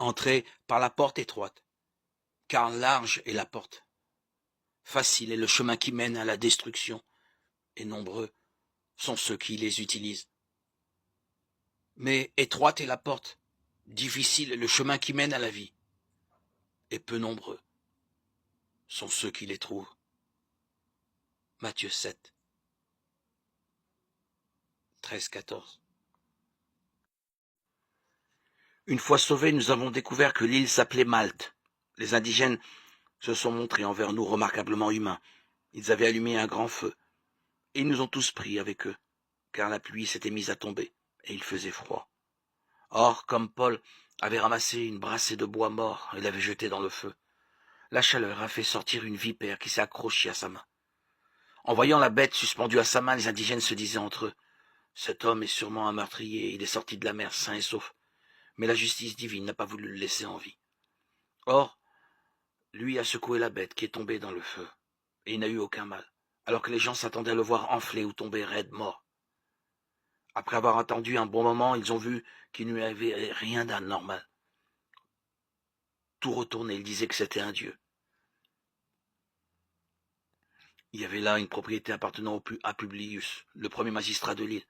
Entrez par la porte étroite, car large est la porte. Facile est le chemin qui mène à la destruction, et nombreux sont ceux qui les utilisent. Mais étroite est la porte, difficile est le chemin qui mène à la vie, et peu nombreux sont ceux qui les trouvent. Matthieu 7, 13-14. Une fois sauvés, nous avons découvert que l'île s'appelait Malte. Les indigènes se sont montrés envers nous remarquablement humains. Ils avaient allumé un grand feu, et ils nous ont tous pris avec eux, car la pluie s'était mise à tomber, et il faisait froid. Or, comme Paul avait ramassé une brassée de bois mort et l'avait jetée dans le feu, la chaleur a fait sortir une vipère qui s'est accrochée à sa main. En voyant la bête suspendue à sa main, les indigènes se disaient entre eux, « Cet homme est sûrement un meurtrier, il est sorti de la mer sain et sauf. » Mais la justice divine n'a pas voulu le laisser en vie. Or, lui a secoué la bête qui est tombée dans le feu, et il n'a eu aucun mal, alors que les gens s'attendaient à le voir enfler ou tomber raide mort. Après avoir attendu un bon moment, ils ont vu qu'il n'y avait rien d'anormal. Tout retourné, ils disaient que c'était un dieu. Il y avait là une propriété appartenant à Publius, le premier magistrat de l'île.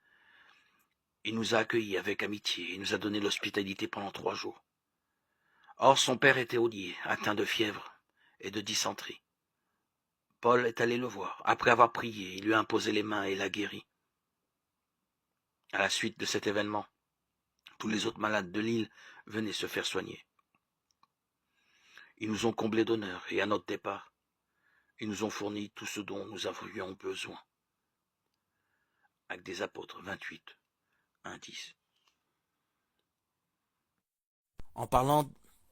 Il nous a accueillis avec amitié et nous a donné l'hospitalité pendant 3 jours. Or, son père était aulier, atteint de fièvre et de dysenterie. Paul est allé le voir. Après avoir prié, il lui a imposé les mains et l'a guéri. À la suite de cet événement, tous les autres malades de l'île venaient se faire soigner. Ils nous ont comblés d'honneur et à notre départ, ils nous ont fourni tout ce dont nous avions besoin. Actes des Apôtres 28, 1-10. En parlant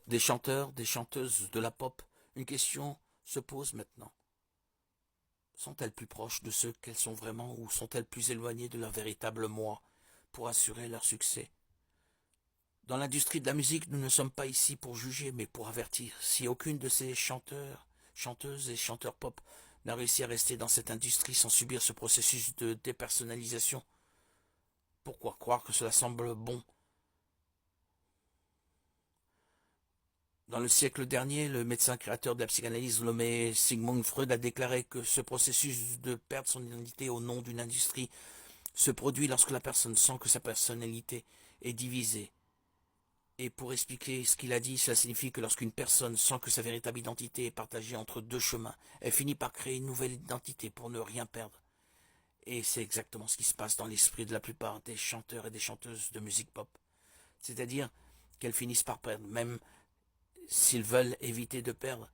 des chanteurs, des chanteuses de la pop, une question se pose maintenant. Sont-elles plus proches de ceux qu'elles sont vraiment ou sont-elles plus éloignées de leur véritable moi pour assurer leur succès? Dans l'industrie de la musique, nous ne sommes pas ici pour juger, mais pour avertir. Si aucune de ces chanteurs, chanteuses et chanteurs pop n'a réussi à rester dans cette industrie sans subir ce processus de dépersonnalisation, pourquoi croire que cela semble bon? Dans le siècle dernier, le médecin créateur de la psychanalyse nommé Sigmund Freud a déclaré que ce processus de perdre son identité au nom d'une industrie se produit lorsque la personne sent que sa personnalité est divisée. Et pour expliquer ce qu'il a dit, cela signifie que lorsqu'une personne sent que sa véritable identité est partagée entre 2 chemins, elle finit par créer une nouvelle identité pour ne rien perdre. Et c'est exactement ce qui se passe dans l'esprit de la plupart des chanteurs et des chanteuses de musique pop. C'est-à-dire qu'elles finissent par perdre, même s'ils veulent éviter de perdre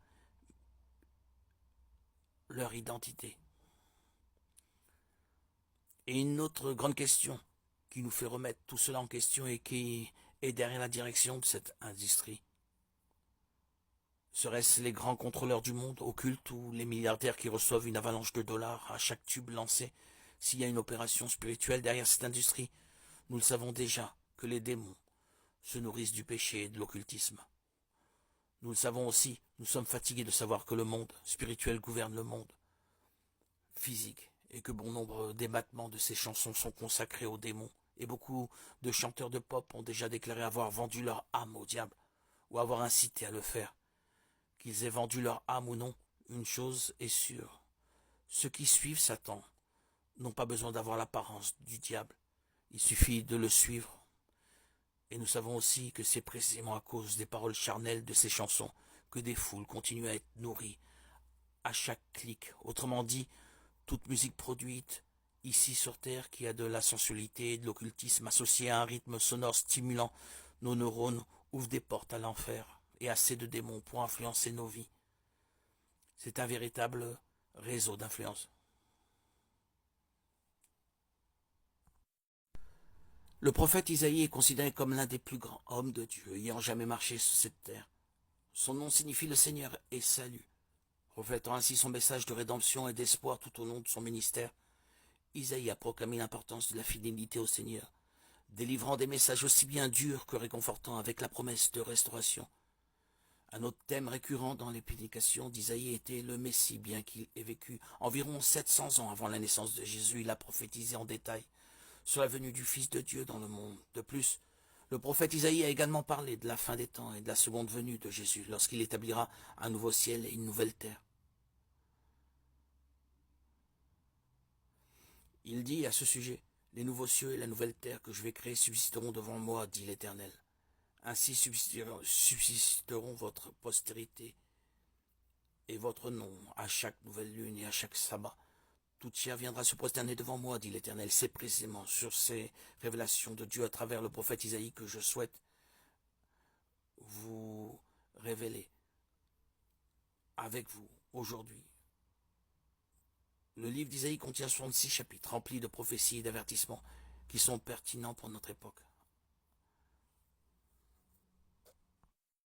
leur identité. Et une autre grande question qui nous fait remettre tout cela en question et qui est derrière la direction de cette industrie. Serait-ce les grands contrôleurs du monde, occultes, ou les milliardaires qui reçoivent une avalanche de dollars à chaque tube lancé? S'il y a une opération spirituelle derrière cette industrie, nous le savons déjà que les démons se nourrissent du péché et de l'occultisme. Nous le savons aussi, nous sommes fatigués de savoir que le monde spirituel gouverne le monde physique et que bon nombre d'ébattements de ces chansons sont consacrés aux démons. Et beaucoup de chanteurs de pop ont déjà déclaré avoir vendu leur âme au diable ou avoir incité à le faire. Qu'ils aient vendu leur âme ou non, une chose est sûre. Ceux qui suivent Satan n'ont pas besoin d'avoir l'apparence du diable. Il suffit de le suivre. Et nous savons aussi que c'est précisément à cause des paroles charnelles de ces chansons que des foules continuent à être nourries à chaque clic. Autrement dit, toute musique produite ici sur Terre qui a de la sensualité et de l'occultisme associé à un rythme sonore stimulant nos neurones ouvre des portes à l'enfer et assez de démons pour influencer nos vies. C'est un véritable réseau d'influence. Le prophète Isaïe est considéré comme l'un des plus grands hommes de Dieu ayant jamais marché sur cette terre. Son nom signifie le Seigneur et salut. Reflétant ainsi son message de rédemption et d'espoir tout au long de son ministère, Isaïe a proclamé l'importance de la fidélité au Seigneur, délivrant des messages aussi bien durs que réconfortants avec la promesse de restauration. Un autre thème récurrent dans les prédications d'Isaïe était le Messie, bien qu'il ait vécu environ 700 ans avant la naissance de Jésus, il a prophétisé en détail sur la venue du Fils de Dieu dans le monde. De plus, Le prophète Isaïe a également parlé de la fin des temps et de la seconde venue de Jésus lorsqu'il établira un nouveau ciel et une nouvelle terre. Il dit à ce sujet, les nouveaux cieux et la nouvelle terre que je vais créer subsisteront devant moi, dit l'Éternel. Ainsi subsisteront votre postérité et votre nom à chaque nouvelle lune et à chaque sabbat. Toute chair viendra se prosterner devant moi, dit l'Éternel. C'est précisément sur ces révélations de Dieu à travers le prophète Isaïe que je souhaite vous révéler avec vous aujourd'hui. Le livre d'Isaïe contient 66 chapitres remplis de prophéties et d'avertissements qui sont pertinents pour notre époque.